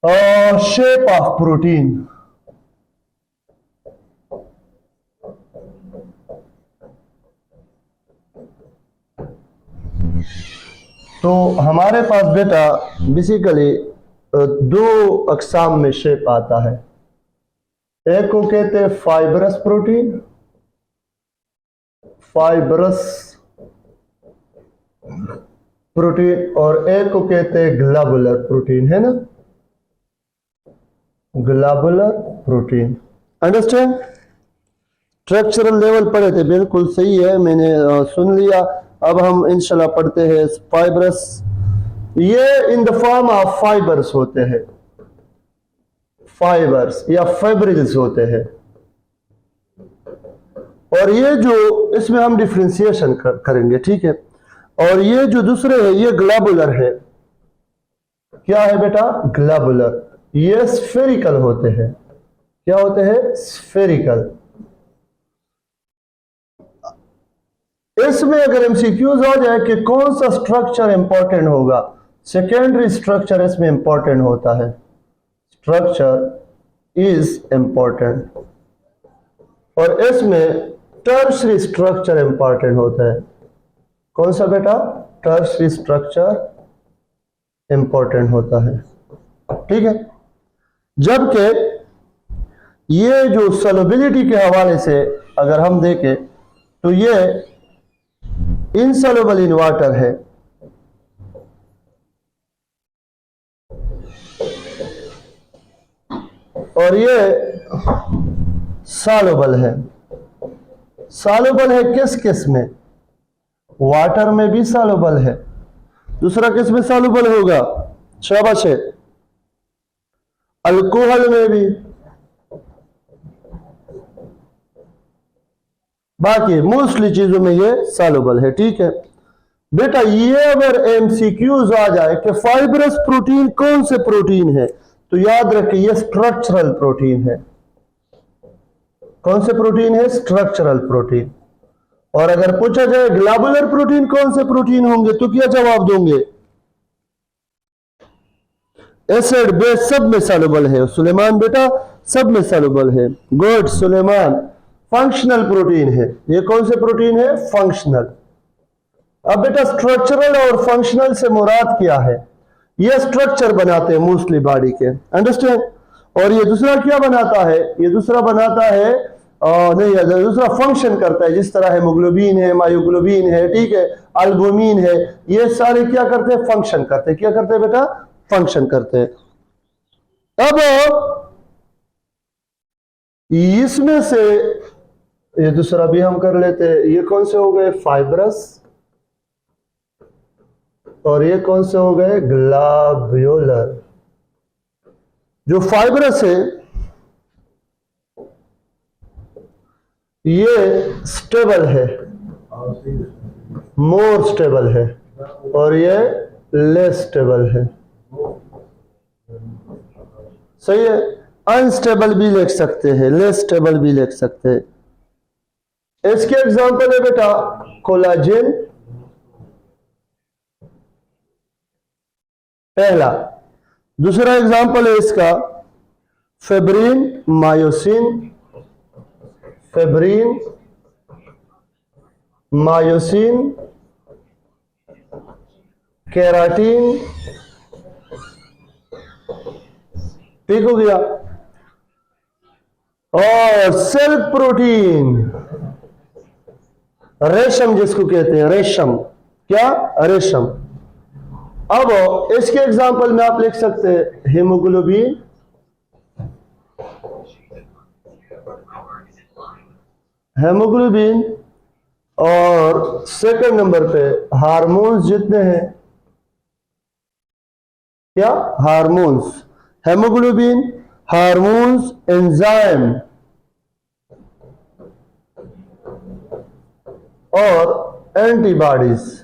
Shape of protein. तो हमारे पास बेटा बेसिकली दो अकसाम में शेप आता है। एक को कहते हैं फाइबरस प्रोटीन, फाइबरस प्रोटीन, और एक को कहते हैं ग्लोबुलर प्रोटीन, है ना, globular protein. Understand? Structural level पढ़े थे, बिल्कुल सही है, मैंने सुन लिया। अब हम इंशाल्लाह पढ़ते हैं फाइबरस। ये in the form of fibres होते हैं, फाइबर्स या फाइब्रिल्स होते हैं। और ये जो इसमें हम डिफ्रेंसिएशन करेंगे, ठीक है। और ये जो दूसरे है ये ग्लोबुलर है। क्या है बेटा? ग्लोबुलर। ये स्फेरिकल होते हैं। क्या होते हैं? स्फेरिकल। इसमें अगर एमसीक्यूज हो जाए कि कौन सा स्ट्रक्चर इंपॉर्टेंट होगा, सेकेंडरी स्ट्रक्चर इसमें इंपॉर्टेंट होता है। Structure is important. और इसमें टर्शरी स्ट्रक्चर इंपॉर्टेंट होता है। कौन सा बेटा? टर्शरी स्ट्रक्चर इंपॉर्टेंट होता है, ठीक है। जबकि ये जो सॉल्युबिलिटी के हवाले से अगर हम देखें तो ये इनसॉल्युबल इन वाटर है, और ये सॉल्युबल है। सॉल्युबल है किस किस में? वाटर में भी सॉल्युबल है। दूसरा किस में सॉल्युबल होगा? शाबाश है, अल्कोहल में भी। बाकी मोस्टली चीजों में ये सॉल्युबल है, ठीक है बेटा। ये अगर एमसीक्यूज आ जाए कि फाइब्रस प्रोटीन कौन से प्रोटीन है, तो याद रखिए ये स्ट्रक्चरल प्रोटीन है। कौन से प्रोटीन है? Structural protein. और अगर पूछा जाए ग्लोबुलर प्रोटीन कौन से प्रोटीन होंगे, तो क्या जवाब दोगे? एसिड बेस सब में सॉल्युबल है सुलेमान बेटा, सब में सॉल्युबल है। गुड सुलेमान। फंक्शनल प्रोटीन है। ये कौन से प्रोटीन है? फंक्शनल। अब बेटा स्ट्रक्चरल और फंक्शनल से मुराद क्या है? ये स्ट्रक्चर बनाते हैं मोस्टली बॉडी के, अंडरस्टैंड। और ये दूसरा क्या बनाता है? ये दूसरा बनाता है नहीं, दूसरा फंक्शन करता है, जिस तरह हेमोग्लोबिन है, मायोग्लोबिन है, ठीक है, अल्बुमिन है, ये सारे क्या करते हैं? फंक्शन करते हैं। क्या करते हैं बेटा? फंक्शन करते हैं। अब इसमें से ये दूसरा भी हम कर लेते हैं। ये कौन से हो गए? फाइब्रस। और ये कौन से हो गए? ग्लोब्यूलर। जो फाइब्रस है ये स्टेबल है, मोर स्टेबल है, और ये लेस स्टेबल है, सही है। अनस्टेबल भी लिख सकते हैं, लेस स्टेबल भी लिख सकते हैं। इसके एग्जांपल है बेटा कोलाजेन पहला। दूसरा एग्जांपल है इसका fibrin, myosin, fibrin, myosin, keratin, ठीक हो गया। और सिल्क प्रोटीन, रेशम जिसको कहते हैं, रेशम। क्या? रेशम। अब इसके एग्जांपल में आप लिख सकते हैं हीमोग्लोबिन, हेमोग्लोबिन, और सेकंड नंबर पे हार्मोन्स जितने हैं, क्या? हार्मोन्स, हेमोग्लोबिन, हार्मोन्स, एंजाइम और एंटीबॉडीज।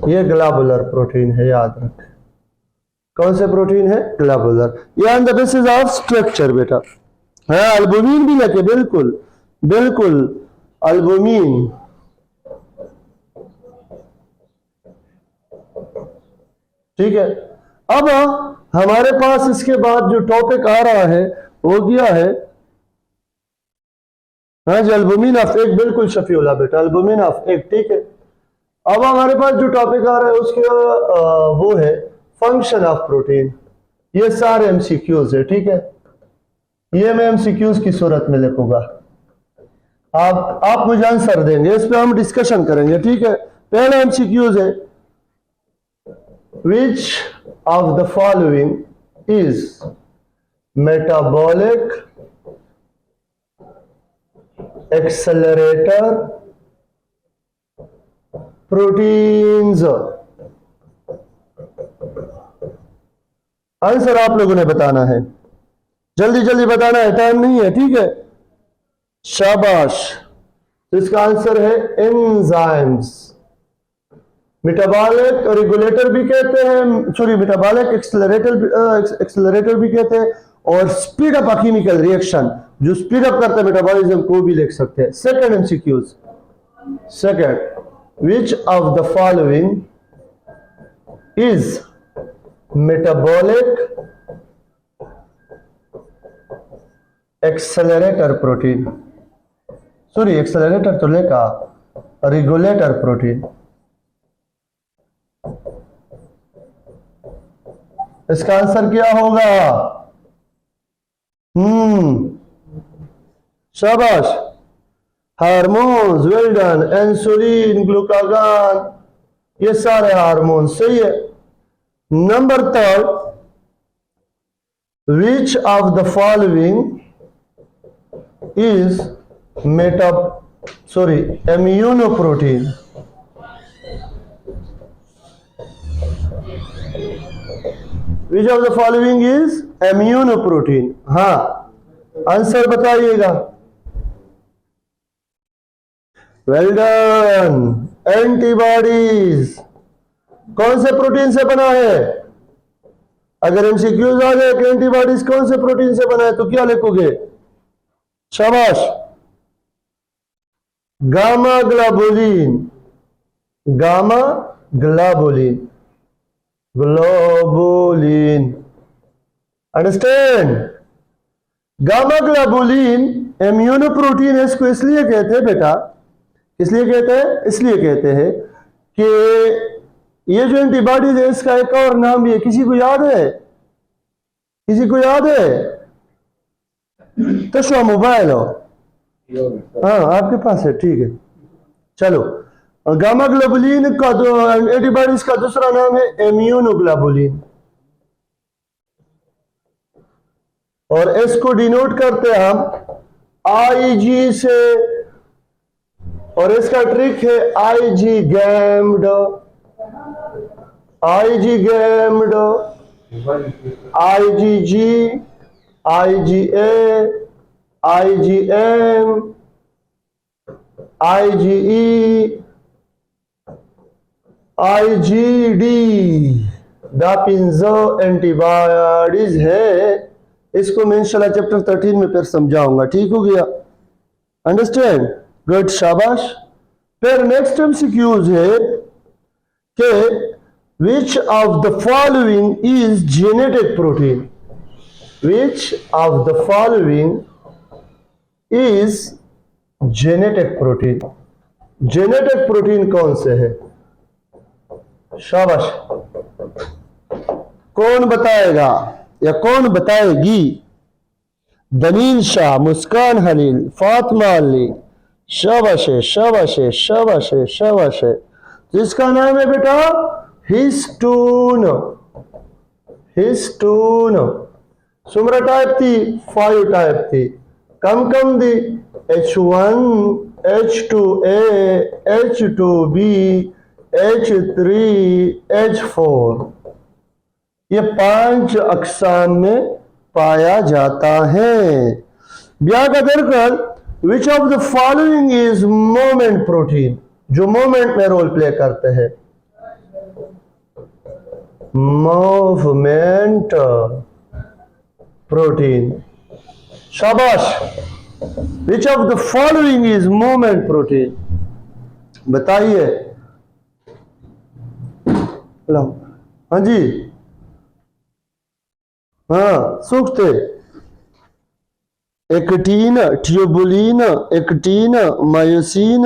ये ग्लोबुलर प्रोटीन है, याद रखें। कौन से प्रोटीन है? ग्लोबुलर। ये on the basis of structure बेटा है। अल्बुमिन भी लगे, बिल्कुल बिल्कुल, अल्बुमिन। ठीक है। अब हमारे पास इसके बाद जो टॉपिक आ रहा है वो क्या है? हाँ जी, एल्बुमिन ऑफ एक, बिल्कुल शफीउल्लाह बेटा, एल्बुमिन ऑफ एक, ठीक है। अब हमारे पास जो टॉपिक आ रहा है उसके वो है फंक्शन ऑफ प्रोटीन। ये सारे एमसीक्यूज है, ठीक है। ये मैं एमसीक्यूज की सूरत में लिखूंगा, आप मुझे आंसर देंगे, इस पे हम डिस्कशन करेंगे, ठीक है। पहला एमसीक्यूज है, विच of the following is metabolic accelerator proteins? Answer आप लोगों ने बताना है, जल्दी जल्दी बताना है, टाइम नहीं है, ठीक है। शाबाश। तो इसका आंसर है एंजाइम्स। मेटाबॉलिक रेगुलेटर भी कहते हैं, सॉरी मेटाबॉलिक एक्सेलरेटर भी कहते हैं, और speed up a chemical reaction, जो स्पीड अप करता है मेटाबॉलिज्म को भी लिख सकते हैं। Second MCQs, second, which of the following is metabolic accelerator protein? Sorry accelerator तो लेका, रेगुलेटर प्रोटीन। इसका आंसर क्या होगा? शाबाश। Hormones, well done. Insulin, glucagon, ये सारे हार्मोन, सही है। Number third, which of the following is immunoprotein? Which of the following is immunoprotein? हाँ, आंसर बताइएगा। Well done. एंटीबॉडीज कौन से प्रोटीन से बना है? अगर एमसीक्यूज आ जाए कि एंटीबॉडीज कौन से प्रोटीन से बना है तो क्या लिखोगे? शाबाश। Gamma globulin, gamma globulin, globulin, understand? Gamma globulin immunoprotein है, इसको इसलिए कहते हैं बेटा, इसलिए कहते हैं, इसलिए कहते हैं कि ये जो एंटीबॉडीज है इसका एक और नाम भी है, किसी को याद है? किसी को याद है? तशवा मोबाइल हो? हाँ आपके पास है, ठीक है। चलो, गामा ग्लोबुलिन का एंटीबॉडीज का दूसरा नाम है इम्यूनोग्लोबुलिन, और इसको डिनोट करते हैं हम आईजी से, और इसका ट्रिक है IG gamed, IG gamed, IgG, IgA, IgM, IgE, IgD, दापिंजो एंटीबॉडीज है। इसको मैं इंशाल्लाह चैप्टर 13 में फिर समझाऊंगा, ठीक हो गया? अंडरस्टैंड? गुड, शाबाश। फिर नेक्स्ट एमसीक्यूज है कि विच of the following is genetic protein? Which of the following is genetic protein? Genetic protein कौन से है? शाबाश। कौन बताएगा या कौन बताएगी? दमीन शाह, मुस्कान हलील, फातिमा अली, शाबाश है, शाबाश है, शाबाश है, शाबाश है। जिसका नाम है बेटा हिस्टोन, हिस्टोन। सुमरा टाइप थी, 5 टाइप थी, कम कम दी, H1, H2A, H2B, H3, H4, ये 5 अक़साम में पाया जाता है। ब्याह का दरकल, which of the following is moment protein? जो मोमेंट में रोल प्ले करते हैं, मूवमेंट प्रोटीन। शाबाश। Which of the following is movement protein? बताइए। हाँ जी, हाँ सूखते एक्टिन ट्यूबुलिन एक्टिन मायोसिन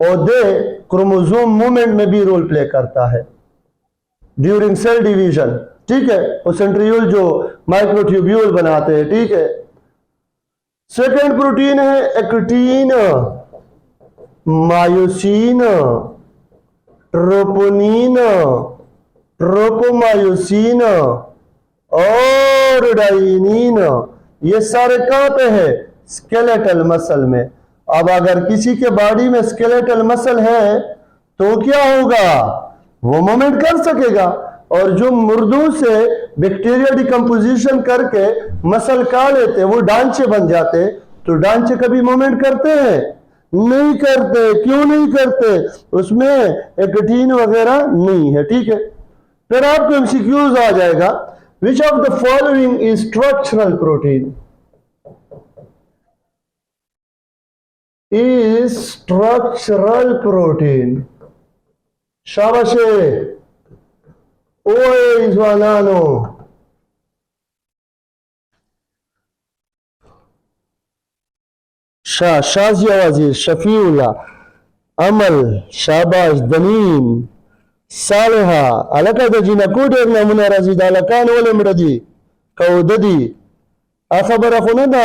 और दे क्रोमोसोम मूवमेंट में भी रोल प्ले करता है ड्यूरिंग सेल डिवीजन ठीक है और सेंट्रियोल जो माइक्रोट्यूब्यूल बनाते हैं ठीक है सेकेंड प्रोटीन है एक्टिन मायोसिन ट्रोपोनिन ट्रोपोमायोसिन और डाइनिन ये सारे कहां पे है स्केलेटल मसल में अब अगर किसी के बॉडी में स्केलेटल मसल है तो क्या होगा वो मूवमेंट कर सकेगा और जो मुर्दों से बैक्टीरिया डिकम्पोजिशन करके मसल का लेते वो डांचे बन जाते तो डांचे कभी मूवमेंट करते हैं नहीं करते क्यों नहीं करते उसमें एक्टिन वगैरह नहीं है ठीक है फिर आपको एमसीक्यूज आ जाएगा विच of the following is structural protein is structural protein शाबाशे ओए जवानानो शाजिया वजीर शफीउल्ला अमल शाबाश दनीन सालेहा अलका द जिना कोडेर नमूना रजी द अलकान वले मरदी कौददी खबर खुना दा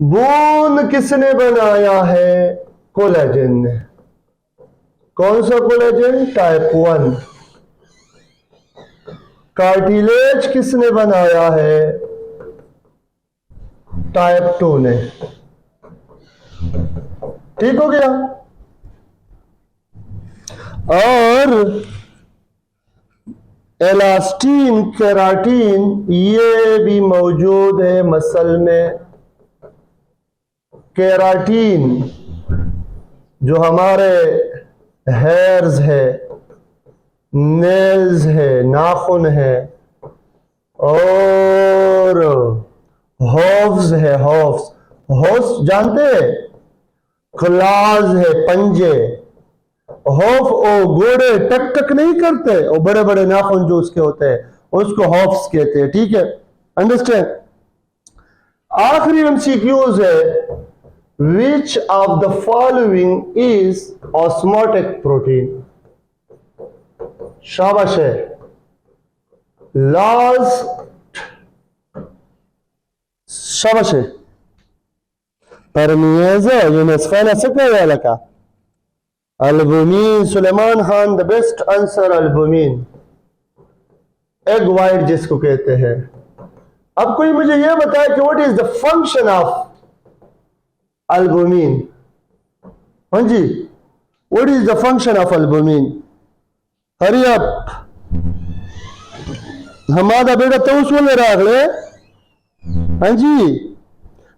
बोन किसने बनाया है कोलेजन ने कौन सा कोलेजन टाइप 1 कार्टिलेज किसने बनाया है टाइप 2 ने ठीक हो गया और एलास्टीन केराटिन ये भी मौजूद है मसल में केराटिन जो हमारे हेयर्स है नेल्स है नाखून है और हॉफ्स है हॉफ्स जानते हैं क्लाज है पंजे हॉफ ओ घोड़े टक टक नहीं करते और बड़े बड़े नाखून जो उसके होते हैं उसको हॉफ्स कहते हैं ठीक है अंडरस्टैंड आखिरी एमसीक्यूज है विच of the following is osmotic protein शाबाश है लास्ट शाबाश है परमियाजा यूनुस खान सका लका albumin Suleman Khan the best answer albumin egg white जिसको कहते हैं अब कोई मुझे यह बताए कि what is the function of albumin हाँ जी what is the function of albumin hurry up हमारा बेटा तो उसमें रागले हाँ जी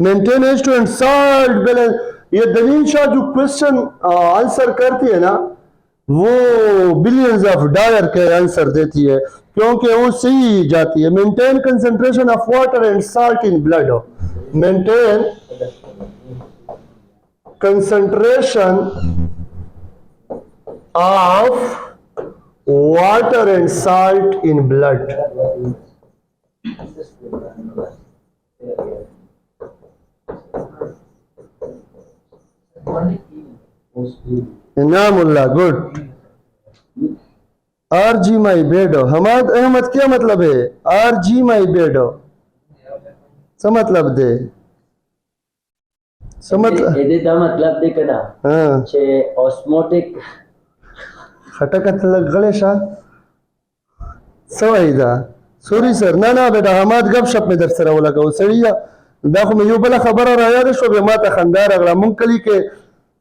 maintain H two and salt balance ये दनीन शाह जो क्वेश्चन आंसर करती है ना वो बिलियंस ऑफ डॉलर के आंसर देती है क्योंकि वो सही जाती है maintain concentration of water and salt in blood maintain concentration of water and salt in blood Inamullah, good. आर जी माई बेडो, हमाद अहमद क्या मतलब है? आर जी माई बेडो सा मतलब दे, मतलब देखना हाँ ऑस्मोटिक खटकत लग गणेशा सवाईदा सॉरी सर, ना ना बेटा हमाद गप शप में दर सरा लगा सड़िया दाखो में यो बला खबर आ रहा शो बे माता खंदार अगला मुंकली के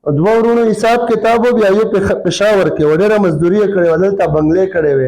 दुआ वरुणो हिसाब किताबो भी आयो पे पेशावर के वडेरा मजदूरी करे वदलता बंगले करे वे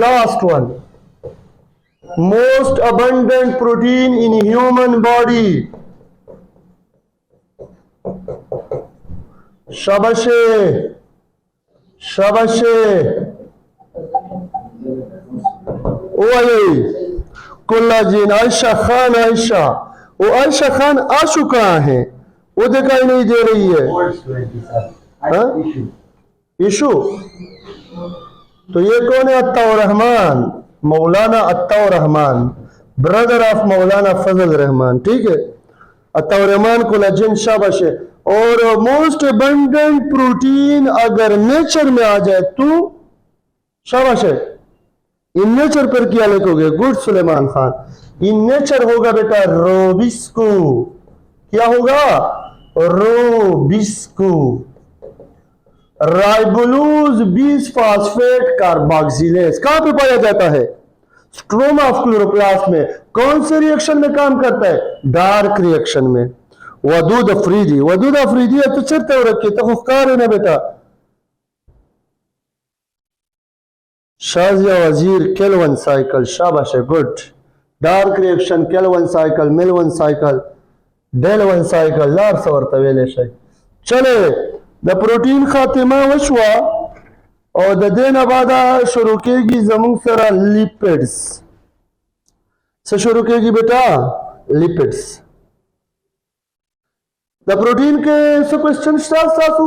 last one most abundant protein in human body शाबाशे शाबाशे ओ कोलाजिन आयशा खान आयशा वो आयशा खान आशु कहाँ है वो दिखाई नहीं दे रही है इशू तो ये कौन है अत्ताउर रहमान मौलाना अत्ताउर रहमान ब्रदर ऑफ मौलाना फजल रहमान ठीक है अत्ताउर रहमान कोलाजिन शाबाशे और मोस्ट अबंडेंट प्रोटीन अगर नेचर में आ जाए तो शाबाश है इन नेचर पर क्या लिखोगे good Suleman Khan in nature होगा बेटा रोबिस्को क्या होगा रोबिस्को राइबोलूज बीस फास्फेट कार्बोक्सिलेज कहां पे पाया जाता है स्ट्रोमा ऑफ क्लोरोप्लास्ट में कौन से रिएक्शन में काम करता है डार्क रिएक्शन में वदूद अफरीदी तो चरते हो रखे तो खुकार है ना बेटा शाजिया वजीर केल्विन साइकिल शाबाश है good dark reaction Calvin cycle Melvin cycle Delvin cycle लार सवर तवेले शाय चले द प्रोटीन खातिमा वशवा और द देना बादा शुरू केगी जमुन सरा लिपिड्स से शुरू केगी बेटा लिपिड्स द प्रोटीन के सब क्वेश्चन सासू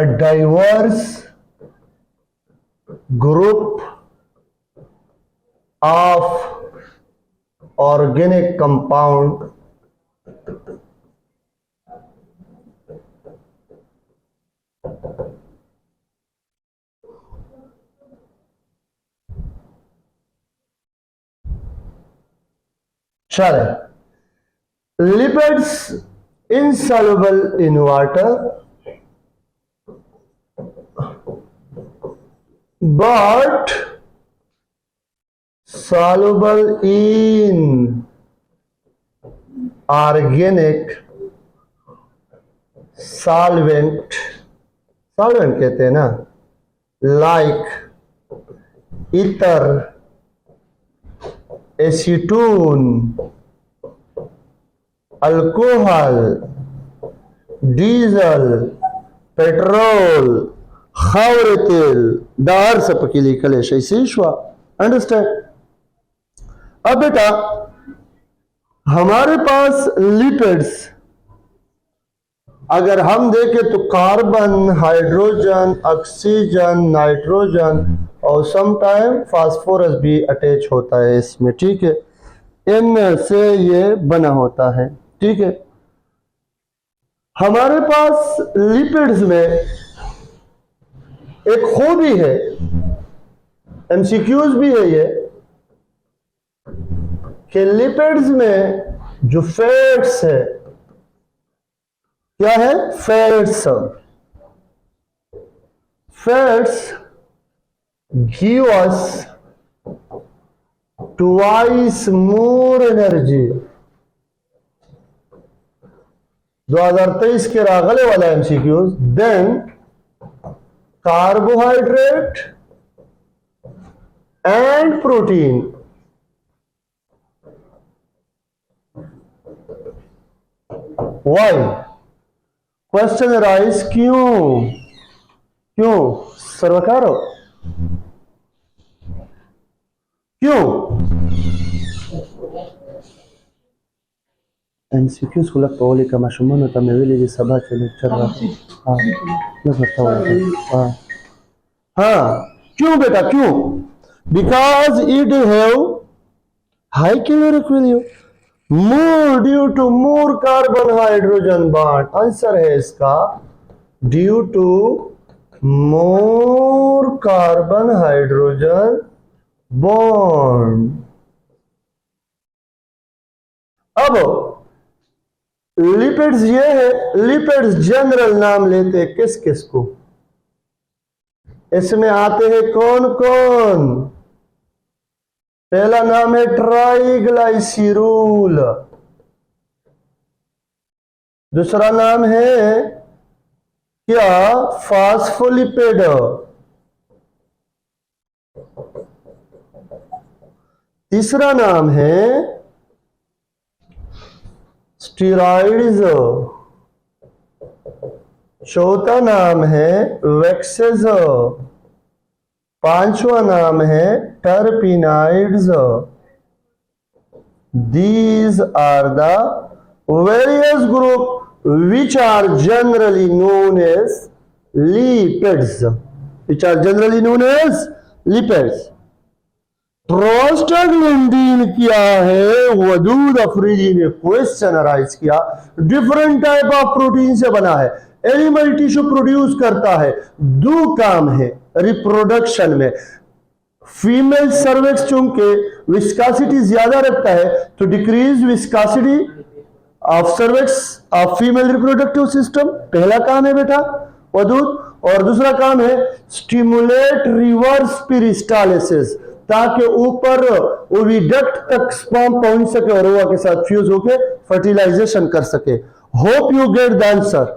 a diverse group of organic compound चले lipids insoluble in water but soluble in organic solvent कहते हैं ना like ether acetone alcohol diesel petrol Khawar तेल दार सब के लिए कलेश ऐसे हुआ अंडरस्टैंड अब बेटा हमारे पास लिपिड्स अगर हम देखें तो कार्बन हाइड्रोजन ऑक्सीजन नाइट्रोजन और सम टाइम फास्फोरस भी अटैच होता है इसमें ठीक है इन से ये बना होता है ठीक है हमारे पास लिपिड्स में एक खूबी है एमसीक्यूज भी है ये कि लिपिड्स में जो फैट्स है, क्या है? Fats. Fats give us twice more energy. 2023 के रागले वाला MCQs then carbohydrate and protein. Why? Question rise क्यों? क्यों सर्वकारो? क्यों? एमसीक्यूज को लगता है kama shumano tamewili sabati lecture हाँ हाँ क्यों बेटा क्यों? Because it have high caloric value, more due to more carbon hydrogen bond. Answer है इसका due to more carbon hydrogen bond. अब लिपिड्स ये है, लिपिड्स जनरल नाम लेते हैं किस किस को? इसमें आते हैं कौन कौन? पहला नाम है ट्राइग्लाइसिरोल, दूसरा नाम है क्या? फास्फोलिपिड, तीसरा नाम है स्टीरॉइड्स, चौथा नाम है वैक्सेस, पांचवा नाम है टर्पिनाइड्स। These are the various group which are generally known as lipids. Which are generally known as lipids. Prostaglandin क्या है? वदूद अफरीदी ने क्वेश्चन राइज किया। डिफरेंट टाइप ऑफ प्रोटीन से बना है, एनिमल टिश्यू प्रोड्यूस करता है, दो काम है रिप्रोडक्शन में। फीमेल सर्विक्स चूंकि विस्कासिटी ज्यादा रखता है तो decrease viscosity of cervix of female reproductive system, पहला काम है बेटा वदूद। और दूसरा काम है स्टिमुलेट रिवर्स पेरिस्टालिसिस, ताकि ऊपर ओविडक्ट तक स्पर्म पहुंच सके और ओवा के साथ फ्यूज होके फर्टिलाइजेशन कर सके। Hope you get the answer.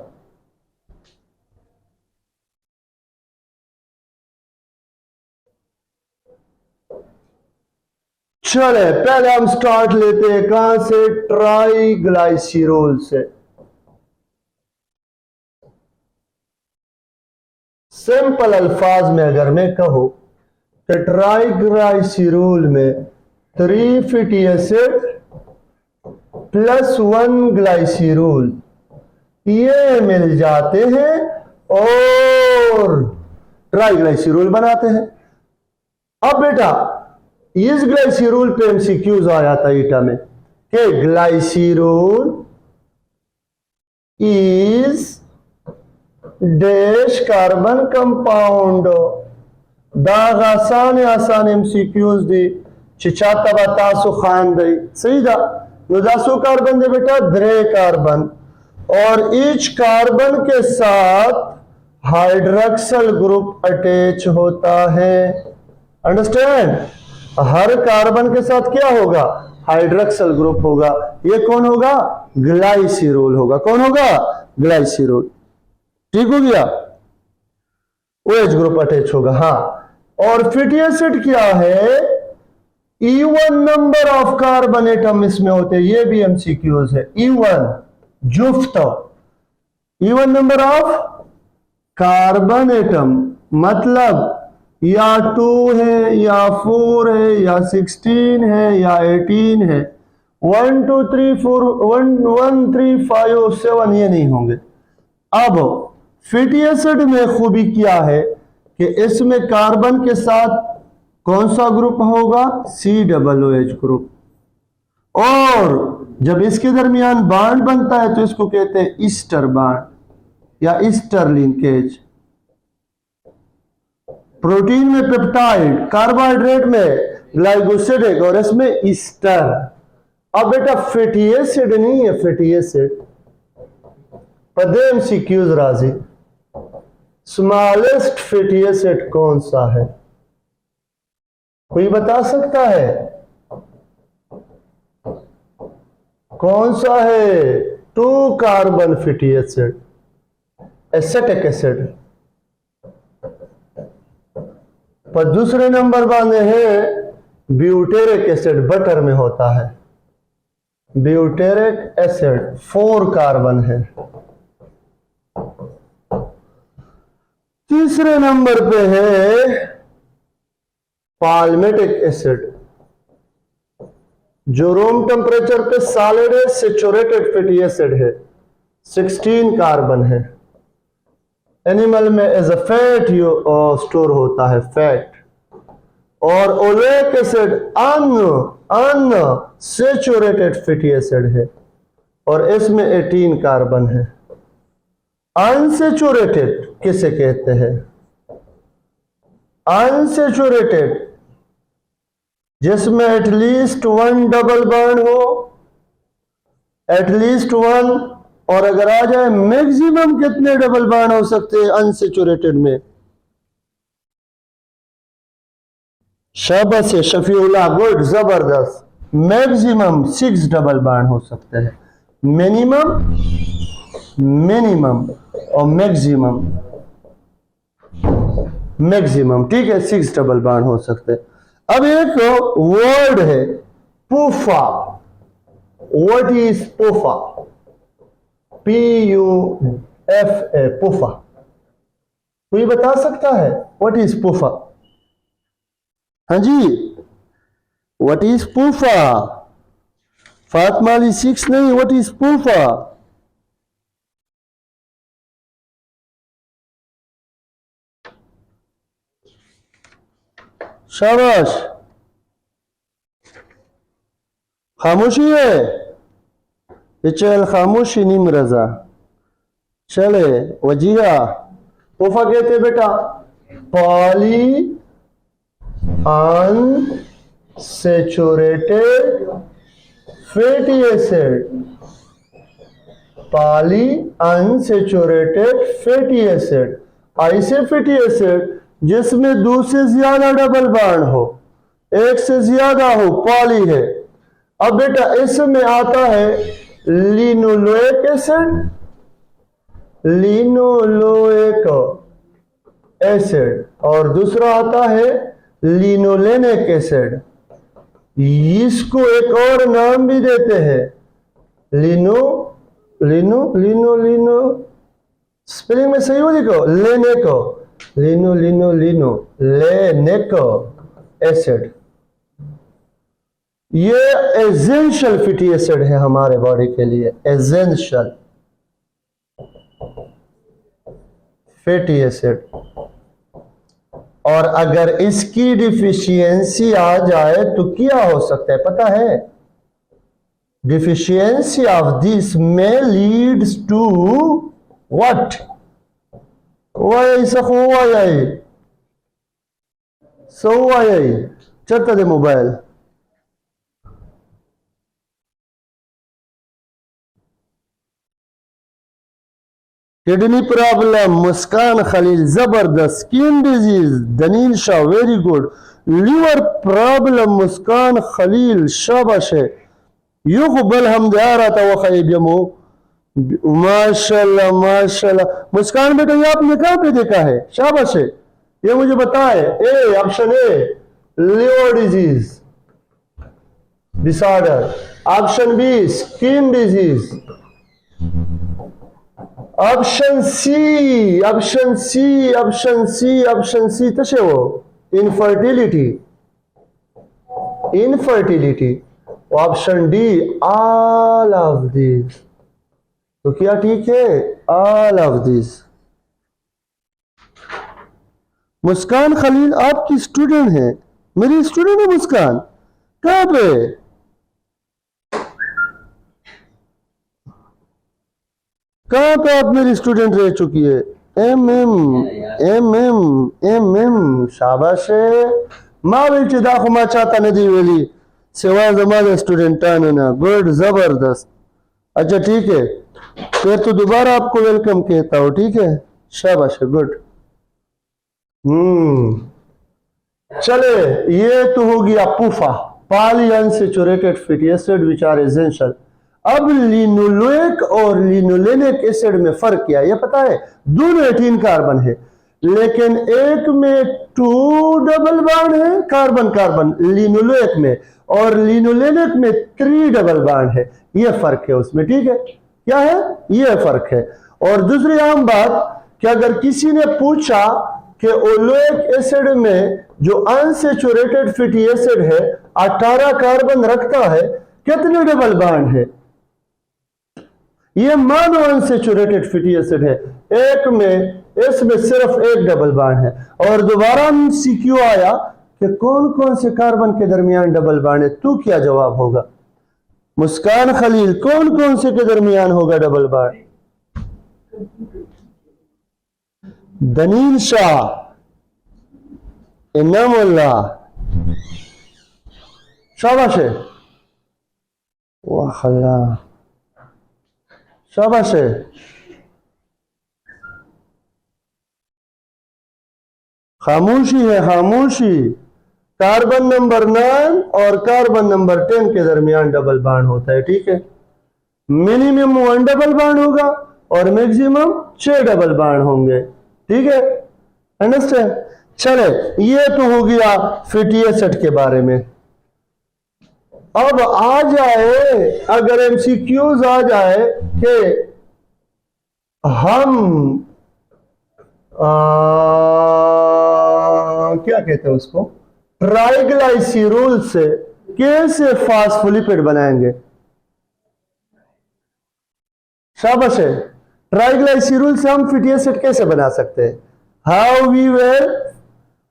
चले पहले हम स्टार्ट लेते हैं कहां से? ट्राइग्लाइसिरोल से। सिंपल अल्फाज में अगर मैं कहूं कि ट्राइग्लाइसिरोल में 3 फैटी एसिड प्लस 1 ग्लाइसिरोल ये मिल जाते हैं और ट्राइग्लाइसिरोल बनाते हैं। अब बेटा इस ग्लाइसिरोल पे एमसीक्यूज आया था ईटा में कि glycerol is dash carbon compound. दाग आसान आसान एमसीक्यूज दी चिचाता बतासो खान दई सही दा दासो कार्बन दे बेटा 3 कार्बन और ईच कार्बन के साथ हाइड्रोक्सिल ग्रुप अटैच होता है। अंडरस्टैंड? हर कार्बन के साथ क्या होगा? हाइड्रोक्सिल ग्रुप होगा। ये कौन होगा? ग्लाइसिरोल होगा। कौन होगा? ग्लाइसिरोल। ठीक हो गया? OH ग्रुप अटैच होगा। हाँ, और फैटी एसिड क्या है? Even number of carbon atom इसमें होते हैं, ये भी एमसीक्यूज है। इवन जुफ्त, even number of carbon atom मतलब या 2 है या 4 है या 16 है या 18 है। 1 2 3 4 1 1 3 5 7 ये नहीं होंगे। अब फैटी एसिड में खूबी क्या है कि इसमें कार्बन के साथ कौन सा ग्रुप होगा? COOH group. और जब इसके दरमियान बॉन्ड बनता है तो इसको कहते हैं ईस्टर बॉन्ड या ईस्टर लिंकेज। प्रोटीन में पेप्टाइड, कार्बोहाइड्रेट में ग्लाइकोसिडिक और इसमें ईस्टर। अब बेटा फैटी एसिड नहीं है, फैटी एसिड पदे एमसीक्यूज राजी, स्मॉलेस्ट फैटी एसिड कौन सा है? कोई बता सकता है कौन सा है? 2 carbon fatty acid, acetic acid. पर दूसरे नंबर बांधे हैं ब्यूटेरिक एसिड, बटर में होता है। ब्यूटेरिक एसिड 4 कार्बन है। तीसरे नंबर पे है पाल्मेटिक एसिड, जो रूम टेम्परेचर पे सॉलिड है, सैचुरेटेड फैटी एसिड है, 16 कार्बन है। एनिमल में एज अ फैट स्टोर होता है, फैट। और oleic acid unsaturated fatty acid है और इसमें 18 कार्बन है। अनसैचुरेटेड किसे कहते हैं? अनसैचुरेटेड जिसमें एटलीस्ट 1 डबल बॉन्ड हो, एटलीस्ट 1, और अगर आ जाए मैक्सिमम कितने डबल बॉन्ड हो सकते हैं अनसैचुरेटेड में? शाबाश है शफीउल्लाह, गुड, जबरदस्त। मैक्सिमम 6 डबल बॉन्ड हो सकते हैं, मिनिमम और मैक्सिमम, ठीक है, 6 डबल बॉन्ड हो सकते हैं। अब एक वर्ड है PUFA. What is PUFA? PUFA, PUFA. कोई बता सकता है व्हाट इज पूफा? हाँ जी, what is PUFA? Fatima Ali 6 नहीं, व्हाट इज पूफा? शाबाश, खामोशी है, चल खामोशी नीम रजा। चले वजिया, पूफा कहते बेटा poly unsaturated fatty acid, poly unsaturated fatty acid, ऐसे फैटी एसिड जिसमें 2 से ज्यादा डबल बॉन्ड हो, 1 से ज्यादा हो, पॉली है। अब बेटा इसमें आता है लिनोलोइक एसिड, लिनोलोइक एसिड, और दूसरा आता है लिनोलेनिक एसिड। इसको एक और नाम भी देते हैं, लिनो लिनो लिनो लिनो, स्पेलिंग में सही हो लिखो, लेनेको, लिनो लिनो लिनो लेनेको एसिड। ये एसेंशियल फैटी एसिड है हमारे बॉडी के लिए, एसेंशियल फैटी एसिड। और अगर इसकी डिफिशियंसी आ जाए तो क्या हो सकता है पता है? डिफिशियंसी ऑफ दिस में लीड्स टू व्हाट? वाई सखुवाई सवाई चलता दे mobile. Kidney problem, Muskan Khalil जबरदस्त। Skin disease Daneen Shah very good. Liver problem Muskan Khalil शाबाश है। युकबल हम आ रहा था वो खैब यमो, माशाल्लाह माशाल्लाह। मुस्कान बेटा ये आपने कहाँ पे देखा है? शाबाश है, ये मुझे बताए। A option A liver disease disorder, option B skin disease, option C option C option C option C तसे वो infertility, infertility. Option D all of this. तो क्या ठीक है? All of this. Muskan Khalil आपकी स्टूडेंट है, मेरी स्टूडेंट है मुस्कान। कहाँ पे? कहाँ पे आप मेरी स्टूडेंट रह चुकी है? एम एम एम एम एम एम शाबाश है। माँ बेटी दाखो माँ चाहता नदी वेली सेवा जमाना स्टूडेंटान ना, गुड, जबरदस्त। अच्छा ठीक है, फिर तो दोबारा आपको वेलकम कहता हूँ, ठीक है, शाबाश, गुड। चले, ये तो हो गया PUFA, polyunsaturated fatty acid which are essential. अब लिनोलेक और लिनोलेनिक एसिड में फर्क क्या है ये पता है? दोनों 18 कार्बन है, लेकिन एक में 2 डबल बॉन्ड है कार्बन कार्बन लिनोलेक में, और लिनोलेनिक में 3 डबल बॉन्ड है। ये फर्क है उसमें, ठीक है, क्या है ये फर्क है। और दूसरी आम बात कि अगर किसी ने पूछा कि ओलेक एसिड में जो अनसैचुरेटेड फैटी एसिड है 18 कार्बन रखता है, कितने डबल बॉन्ड है? ये मानो अनसैचुरेटेड फैटी एसिड है, एक में इसमें सिर्फ 1 डबल बॉन्ड है। और दोबारा सीक्यू आया कि कौन कौन से कार्बन के दरमियान डबल बॉन्ड है, तो क्या जवाब होगा? मुस्कान खलील, कौन कौन से के दरमियान होगा डबल बॉन्ड? दनील शाह, इनामुल्लाह, शाबाश है, वाह अल्लाह, शाबाश है। खामोशी है, खामोशी। कार्बन नंबर 9 और कार्बन नंबर 10 के दरमियान डबल बॉन्ड होता है, ठीक है। मिनिमम 1 डबल बॉन्ड होगा और मैक्सिमम 6 डबल बॉन्ड होंगे, ठीक है, अंडरस्टैंड। चले, ये तो हो गया फैटी एसिड के बारे में। अब आ जाए, अगर एमसीक्यूज आ जाए कि हम क्या कहते हैं उसको, ट्राइग्लाइसिरोल से कैसे फास्फोलिपिड बनाएंगे? शाबाश है। ट्राइग्लाइसिरोल से हम फैटी एसिड कैसे बना सकते हैं? How we will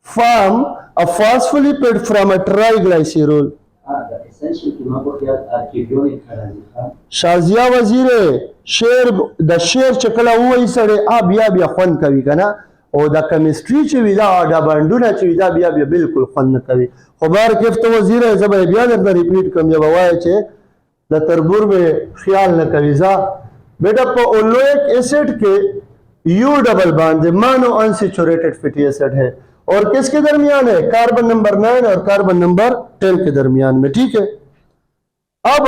form a phospholipid from a triglycerol? Shazia वजीरे शेर द शेर चकला हुई सड़े आ बिया खन कवि कना, और द केमिस्ट्री च विदा द बंडुना च विदा बिया बिल्कुल खन कवि। खबर किफ तो वजीर है जब बयान अपना रिपीट कम जब आवाए चे द तरबुर में ख्याल न कवि जा बेटा पर ओलोइक एसिड के यू डबल बॉन्ड है, मानो अनसैचुरेटेड फैटी एसिड है, और किसके दरमियान है? कार्बन नंबर 9 और कार्बन नंबर 10 के दरमियान में, ठीक है। अब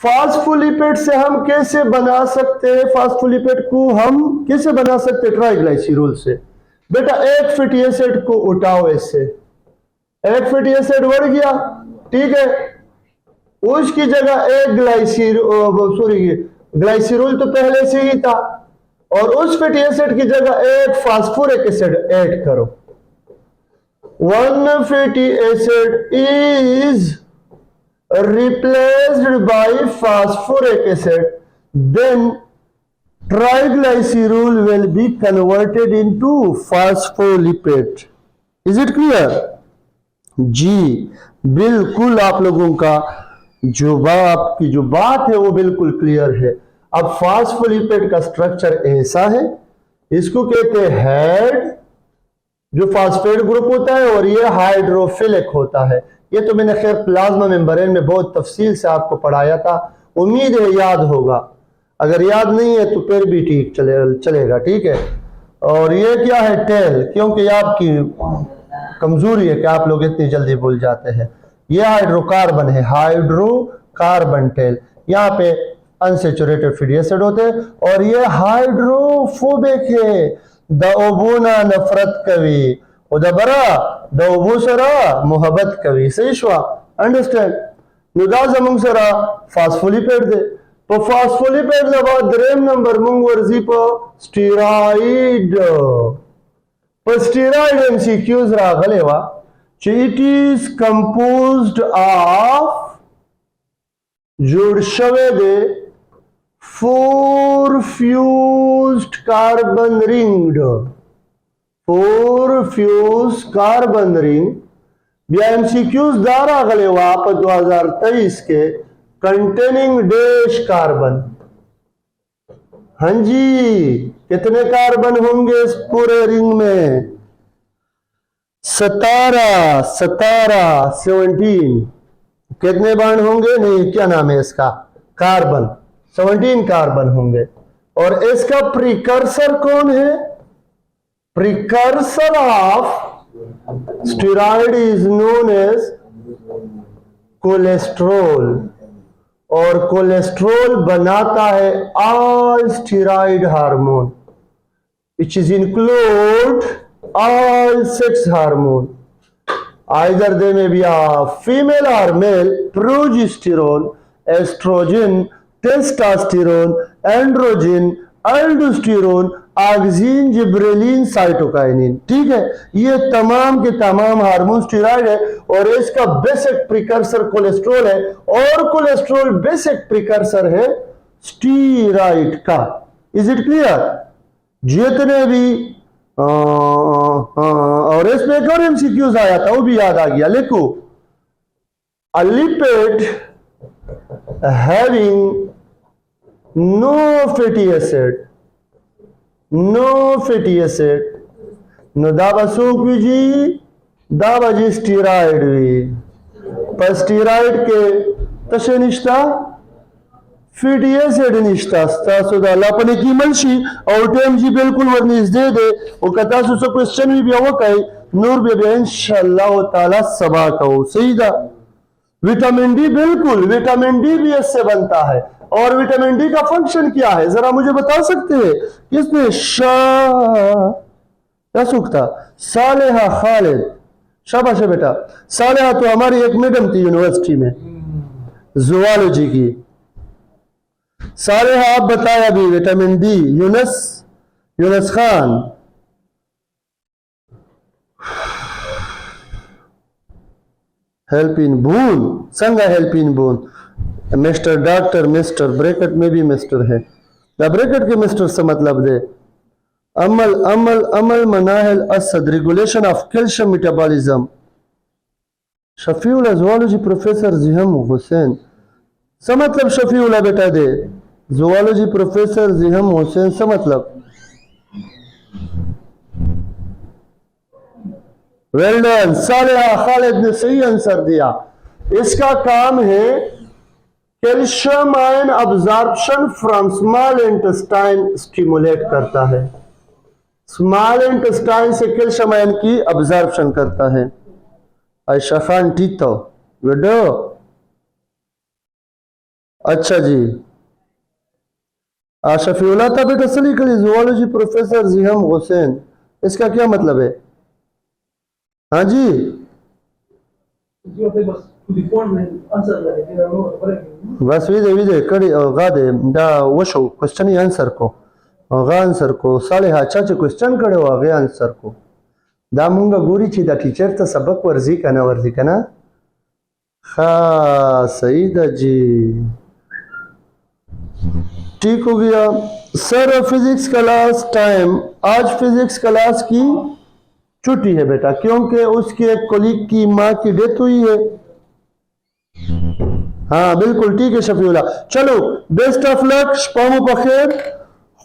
फास्फोलिपिड से हम कैसे बना सकते हैं? फास्फोलिपिड को हम कैसे बना सकते हैं? ट्राइग्लाइसिरोल से। बेटा एक फैटी एसिड को उठाओ, इससे एक फैटी एसिड बढ़ गया, ठीक है, उसकी जगह एक ग्लाइसिरोल तो पहले से ही था, और उस फैटी एसिड की जगह एक फास्फोरिक एसिड ऐड करो। 1 fatty acid is replaced by phosphoric acid, then triglycerol will be converted into phospholipid. Is it clear? जी बिल्कुल, आप लोगों का आपकी जो बात है वो बिल्कुल क्लियर है। अब फास्फोलिपिड का स्ट्रक्चर ऐसा है, इसको कहते हैं हेड, जो फास्फेट ग्रुप होता है, और ये हाइड्रोफिलिक होता है। ये तो मैंने खैर प्लाज्मा मेम्ब्रेन में बहुत तफसील से आपको पढ़ाया था, उम्मीद है याद होगा। अगर याद नहीं है तो फिर भी ठीक चलेगा, ठीक है। और ये क्या है? टेल, क्योंकि आपकी कमजोरी है कि आप लोग इतनी जल्दी भूल जाते हैं। ये हाइड्रोकार्बन है, हाइड्रोकार्बन टेल, यहाँ पे अनसैचुरेटेड फैटी एसिड होते हैं, और ये हाइड्रोफोबिक है, दओबुना नफरत कवि, उदबरा दओबू सरा मोहब्बत कवि, सही शुआ, अंडरस्टैंड। नुदा जमुंग सरा फास्फोलिपिड दे, तो फास्फोलिपिड दबा द्रेम नंबर मुंग वर्जी पर स्टीराइड, पर स्टीराइड एमसीक्यूज रागले वा, इट इज कंपोज्ड ऑफ जुड़ शवे दे 4 fused carbon ringed, 4 fuse carbon ring MCQs Dara गले वाप 2023 के कंटेनिंग डैश कार्बन। हाँ जी, कितने कार्बन होंगे इस पूरे रिंग में? 17 17 17, कितने बॉन्ड होंगे? नहीं, क्या नाम है इसका? कार्बन। 17 कार्बन होंगे। और इसका प्रिकर्सर कौन है? Precursor of steroid is known as cholesterol. और कोलेस्ट्रॉल बनाता है all steroid hormone which is include all sex hormone. Either they may be a female or male. Progesterone, estrogen, testosterone, androgen, aldosterone, oxygen, gibberellin, cytokinin. ठीक है, ये तमाम के तमाम hormone steroid है और इसका बेसिक प्रिकर्सर कोलेस्ट्रॉल है और कोलेस्ट्रॉल बेसिक प्रिकर्सर है स्टेरॉइड का। Is it clear? जितने भी और इसमें एक और एमसीक्यूज आया था, वो भी याद आ गया, लिखो। A lipid having no fatty acid, no fatty acid, no दाबा सूखी दाबा जी स्टेरॉइड भी पर स्टेरॉइड के तशे निष्ठा फैटी एसिड निष्ठा सुधा लापने की मनशी और टेम जी बिल्कुल वर्निस दे दे वो कथा सो क्वेश्चन भी वो कहे नूर भी इंशाअल्लाह ताला सबा कहो सीधा। विटामिन डी, बिल्कुल विटामिन डी भी इससे बनता है। और विटामिन डी का फंक्शन क्या है जरा मुझे बता सकते हैं? किसने? क्या सूखता? सालेहा खालिद। शाबाश है बेटा। सालेहा तो हमारी एक मैडम थी यूनिवर्सिटी में जूलॉजी की। सालेहा आप बताया भी विटामिन डी। यूनस खान। हेल्पिन बून संगा हेल्पिन बून। मिस्टर डॉक्टर, मिस्टर ब्रैकेट में भी मिस्टर है। ब्रैकेट के मिस्टर से मतलब दे अमल अमल अमल Manahil Asad, regulation of calcium metabolism. Shafiullah zoology professor Jiham Hussain से मतलब शफीउल्लाह बेटा दे ज़ूलॉजी प्रोफेसर जिहम हुसैन से मतलब। वेल डन सालेहा खालिद ने सही आंसर दिया। इसका काम है calcium ion absorption from small intestine stimulate करता है। स्मॉल इंटेस्टाइन से कैल्शियम आयन की अब्जॉर्प्शन करता है। आयशा खान टीतो विडो। अच्छा जी, शफीउल्लाह था बेटा सली कली ज़ूलॉजी प्रोफेसर जिहम हुसैन, इसका क्या मतलब है? हाँ जी, बस विदे विदे कड़ी गादे दा वशो क्वेश्चन ही आंसर को गा आंसर को साले अच्छा क्वेश्चन करे हो आगे आंसर को दा मुंगा गोरी छी दा टीचर तो सबक वर्जी कना हाँ सही दा जी। ठीक हो गया सर। फिजिक्स क्लास टाइम, आज फिजिक्स क्लास की छुट्टी है बेटा क्योंकि उसके एक कोलीग की माँ की डेथ हुई है। हाँ बिल्कुल ठीक है शफीउल्लाह। चलो बेस्ट ऑफ लक, पामो बखैर,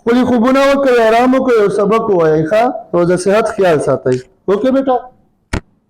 खुली खुबुना हो आराम हो सबक हुआ है खा रोजा सेहत ख्याल साथ। ओके बेटा।